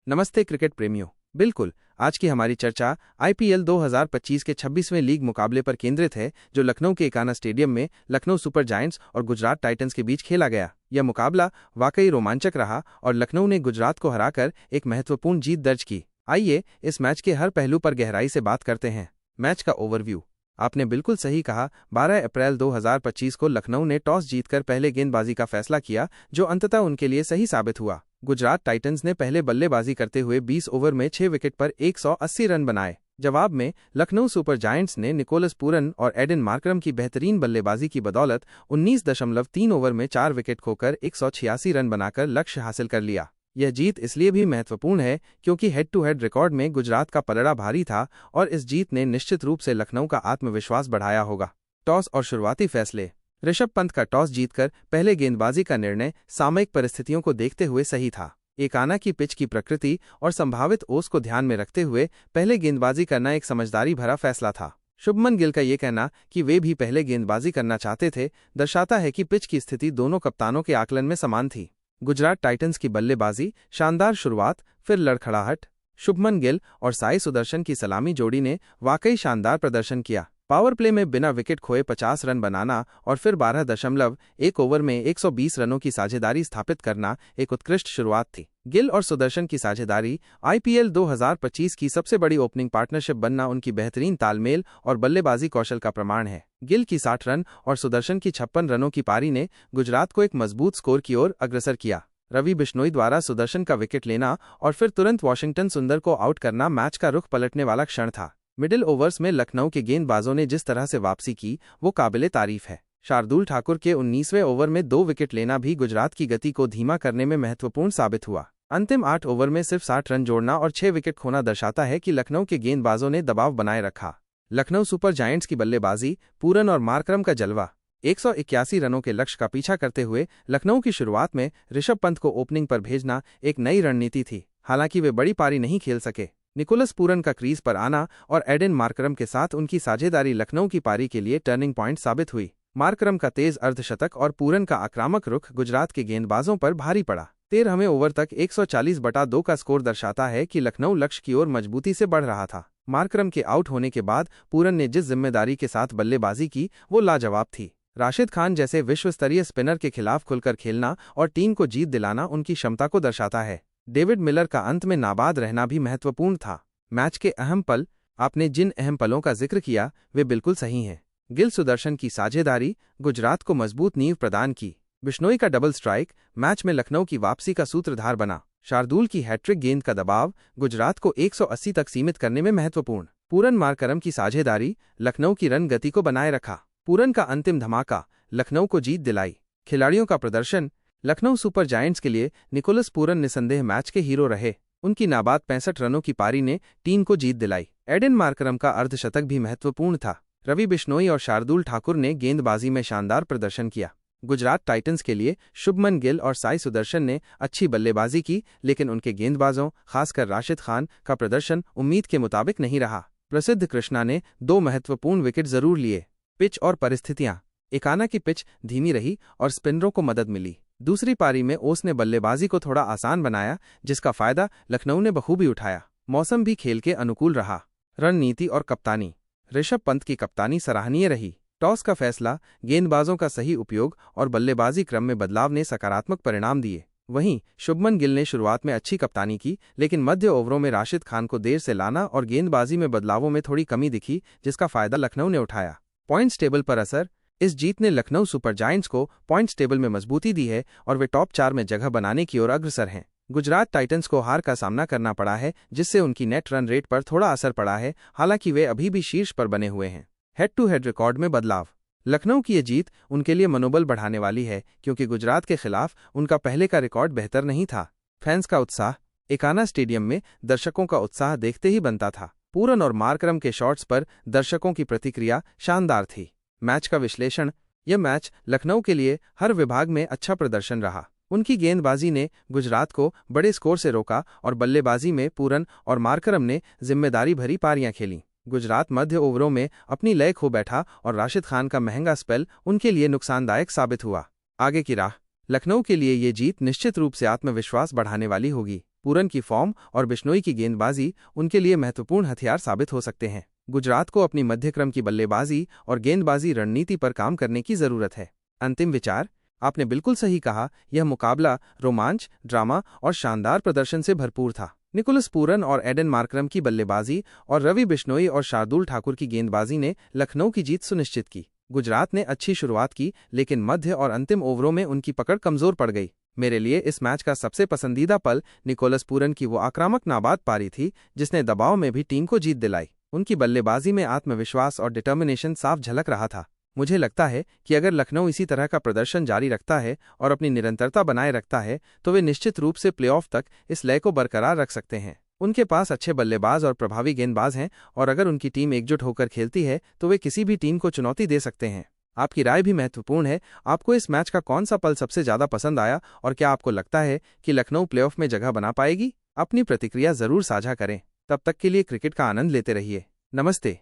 नमस्ते क्रिकेट प्रेमियों। बिल्कुल, आज की हमारी चर्चा आईपीएल 2025 के 26वें लीग मुकाबले पर केंद्रित है, जो लखनऊ के एकाना स्टेडियम में लखनऊ सुपर जायंट्स और गुजरात टाइटंस के बीच खेला गया। यह मुकाबला वाकई रोमांचक रहा और लखनऊ ने गुजरात को हराकर एक महत्वपूर्ण जीत दर्ज की। आइए इस मैच के हर पहलू पर गहराई से बात करते हैं। मैच का ओवरव्यू। आपने बिल्कुल सही कहा। 12 अप्रैल 2025 को लखनऊ ने टॉस जीतकर पहले गेंदबाजी का फैसला किया, जो अंततः उनके लिए सही साबित हुआ। गुजरात टाइटंस ने पहले बल्लेबाजी करते हुए 20 ओवर में 6 विकेट पर 180 रन बनाए। जवाब में लखनऊ सुपर जायंट्स ने निकोलस पूरन और एडन मार्करम की बेहतरीन बल्लेबाजी की बदौलत 19.3 ओवर में 4 विकेट खोकर 186 रन बनाकर लक्ष्य हासिल कर लिया। यह जीत इसलिए भी महत्वपूर्ण है क्योंकि हेड टू हेड रिकॉर्ड में गुजरात का पलड़ा भारी था और इस जीत ने निश्चित रूप से लखनऊ का आत्मविश्वास बढ़ाया होगा। टॉस और शुरुआती फैसले। ऋषभ पंत का टॉस जीतकर पहले गेंदबाजी का निर्णय सामयिक परिस्थितियों को देखते हुए सही था। एकाना की पिच की प्रकृति और संभावित ओस को ध्यान में रखते हुए पहले गेंदबाजी करना एक समझदारी भरा फैसला था। शुभमन गिल का ये कहना कि वे भी पहले गेंदबाजी करना चाहते थे दर्शाता है कि पिच की स्थिति दोनों कप्तानों के आकलन में समान थी। गुजरात टाइटंस की बल्लेबाजी। शानदार शुरुआत, फिर लड़खड़ाहट। शुभमन गिल और साई सुदर्शन की सलामी जोड़ी ने वाकई शानदार प्रदर्शन किया। पावर प्ले में बिना विकेट खोए 50 रन बनाना और फिर 12.1 ओवर में 120 रनों की साझेदारी स्थापित करना एक उत्कृष्ट शुरुआत थी। गिल और सुदर्शन की साझेदारी आईपीएल 2025 की सबसे बड़ी ओपनिंग पार्टनरशिप बनना उनकी बेहतरीन तालमेल और बल्लेबाजी कौशल का प्रमाण है। गिल की 60 रन और सुदर्शन की 56 रनों की पारी ने गुजरात को एक मजबूत स्कोर की ओर अग्रसर किया। रवि बिश्नोई द्वारा सुदर्शन का विकेट लेना और फिर तुरंत वाशिंगटन सुंदर को आउट करना मैच का रुख पलटने वाला क्षण था। मिडिल ओवर्स में लखनऊ के गेंदबाजों ने जिस तरह से वापसी की वो काबिले तारीफ है। शार्दुल ठाकुर के 19वें ओवर में 2 विकेट लेना भी गुजरात की गति को धीमा करने में महत्वपूर्ण साबित हुआ। अंतिम 8 ओवर में सिर्फ 60 रन जोड़ना और 6 विकेट खोना दर्शाता है कि लखनऊ के गेंदबाजों ने दबाव बनाए रखा। लखनऊ सुपर जायंट्स की बल्लेबाजी। पूरन और मार्करम का जलवा। 181 रनों के लक्ष्य का पीछा करते हुए लखनऊ की शुरुआत में ऋषभ पंत को ओपनिंग पर भेजना एक नई रणनीति थी। हालांकि वे बड़ी पारी नहीं खेल सके। निकोलस पूरन का क्रीज पर आना और एडन मार्करम के साथ उनकी साझेदारी लखनऊ की पारी के लिए टर्निंग पॉइंट साबित हुई। मार्करम का तेज अर्धशतक और पूरन का आक्रामक रुख गुजरात के गेंदबाजों पर भारी पड़ा। 13वें ओवर तक 140/2 का स्कोर दर्शाता है कि लखनऊ लक्ष्य की ओर मजबूती से बढ़ रहा था। मार्करम के आउट होने के बाद पूरन ने जिस जिम्मेदारी के साथ बल्लेबाजी की वो लाजवाब थी। राशिद खान जैसे विश्वस्तरीय स्पिनर के खिलाफ खुलकर खेलना और टीम को जीत दिलाना उनकी क्षमता को दर्शाता है। डेविड मिलर का अंत में नाबाद रहना भी महत्वपूर्ण था। मैच के अहम पल। आपने जिन अहम पलों का जिक्र किया वे बिल्कुल सही हैं। गिल सुदर्शन की साझेदारी गुजरात को मजबूत नींव प्रदान की। बिश्नोई का डबल स्ट्राइक मैच में लखनऊ की वापसी का सूत्रधार बना। शार्दुल की हैट्रिक गेंद का दबाव गुजरात को 180 तक सीमित करने में महत्वपूर्ण। पूरन मार्करम की साझेदारी लखनऊ की रन गति को बनाए रखा। पूरन का अंतिम धमाका लखनऊ को जीत दिलाई। खिलाड़ियों का प्रदर्शन। लखनऊ सुपर जायंट्स के लिए निकोलस पूरन निसंदेह मैच के हीरो रहे। उनकी नाबाद 65 रनों की पारी ने टीम को जीत दिलाई। एडन मार्करम का अर्धशतक भी महत्वपूर्ण था। रवि बिश्नोई और शार्दुल ठाकुर ने गेंदबाजी में शानदार प्रदर्शन किया। गुजरात टाइटंस के लिए शुभमन गिल और साई सुदर्शन ने अच्छी बल्लेबाजी की, लेकिन उनके गेंदबाजों खासकर राशिद खान का प्रदर्शन उम्मीद के मुताबिक नहीं रहा। प्रसिद्ध कृष्णा ने 2 महत्वपूर्ण विकेट जरूर लिए। पिच और परिस्थितियां। एकाना की पिच धीमी रही और स्पिनरों को मदद मिली। दूसरी पारी में ओस ने बल्लेबाजी को थोड़ा आसान बनाया, जिसका फायदा लखनऊ ने बखूबी उठाया। मौसम भी खेल के अनुकूल रहा। रणनीति और कप्तानी। ऋषभ पंत की कप्तानी सराहनीय रही। टॉस का फैसला, गेंदबाजों का सही उपयोग और बल्लेबाजी क्रम में बदलाव ने सकारात्मक परिणाम दिए। वहीं शुभमन गिल ने शुरुआत में अच्छी कप्तानी की, लेकिन मध्य ओवरों में राशिद खान को देर से लाना और गेंदबाजी में बदलावों में थोड़ी कमी दिखी, जिसका फायदा लखनऊ ने उठाया। पॉइंट्स टेबल पर असर। इस जीत ने लखनऊ सुपर जायंट्स को पॉइंट्स टेबल में मजबूती दी है और वे टॉप 4 में जगह बनाने की ओर अग्रसर हैं। गुजरात टाइटंस को हार का सामना करना पड़ा है, जिससे उनकी नेट रन रेट पर थोड़ा असर पड़ा है, हालांकि वे अभी भी शीर्ष पर बने हुए हैं। हेड टू हेड रिकॉर्ड में बदलाव। लखनऊ की ये जीत उनके लिए मनोबल बढ़ाने वाली है, क्योंकि गुजरात के खिलाफ उनका पहले का रिकॉर्ड बेहतर नहीं था। फैंस का उत्साह। एकाना स्टेडियम में दर्शकों का उत्साह देखते ही बनता था। पूरन और मार्करम के शॉट्स पर दर्शकों की प्रतिक्रिया शानदार थी। मैच का विश्लेषण। यह मैच लखनऊ के लिए हर विभाग में अच्छा प्रदर्शन रहा। उनकी गेंदबाजी ने गुजरात को बड़े स्कोर से रोका और बल्लेबाजी में पूरन और मार्करम ने जिम्मेदारी भरी पारियां खेलीं। गुजरात मध्य ओवरों में अपनी लय खो बैठा और राशिद खान का महंगा स्पेल उनके लिए नुकसानदायक साबित हुआ। आगे की राह। लखनऊ के लिए ये जीत निश्चित रूप से आत्मविश्वास बढ़ाने वाली होगी। पूरन की फॉर्म और बिश्नोई की गेंदबाजी उनके लिए महत्वपूर्ण हथियार साबित हो सकते हैं। गुजरात को अपनी मध्यक्रम की बल्लेबाजी और गेंदबाजी रणनीति पर काम करने की जरूरत है। अंतिम विचार, आपने बिल्कुल सही कहा, यह मुकाबला रोमांच, ड्रामा और शानदार प्रदर्शन से भरपूर था। निकोलस पूरन और एडन मार्करम की बल्लेबाजी और रवि बिश्नोई और शार्दुल ठाकुर की गेंदबाजी ने लखनऊ की जीत सुनिश्चित की। गुजरात ने अच्छी शुरुआत की, लेकिन मध्य और अंतिम ओवरों में उनकी पकड़ कमजोर पड़ गई। मेरे लिए इस मैच का सबसे पसंदीदा पल निकोलस पूरन की वो आक्रामक नाबाद पारी थी, जिसने दबाव में भी टीम को जीत दिलाई। उनकी बल्लेबाजी में आत्मविश्वास और डिटर्मिनेशन साफ झलक रहा था। मुझे लगता है कि अगर लखनऊ इसी तरह का प्रदर्शन जारी रखता है और अपनी निरंतरता बनाए रखता है, तो वे निश्चित रूप से प्लेऑफ तक इस लय को बरकरार रख सकते हैं। उनके पास अच्छे बल्लेबाज और प्रभावी गेंदबाज हैं, और अगर उनकी टीम एकजुट होकर खेलती है तो वे किसी भी टीम को चुनौती दे सकते हैं। आपकी राय भी महत्वपूर्ण है। आपको इस मैच का कौन सा पल सबसे ज्यादा पसंद आया, और क्या आपको लगता है कि लखनऊ प्लेऑफ में जगह बना पाएगी? अपनी प्रतिक्रिया जरूर साझा करें। तब तक के लिए क्रिकेट का आनंद लेते रहिए। नमस्ते।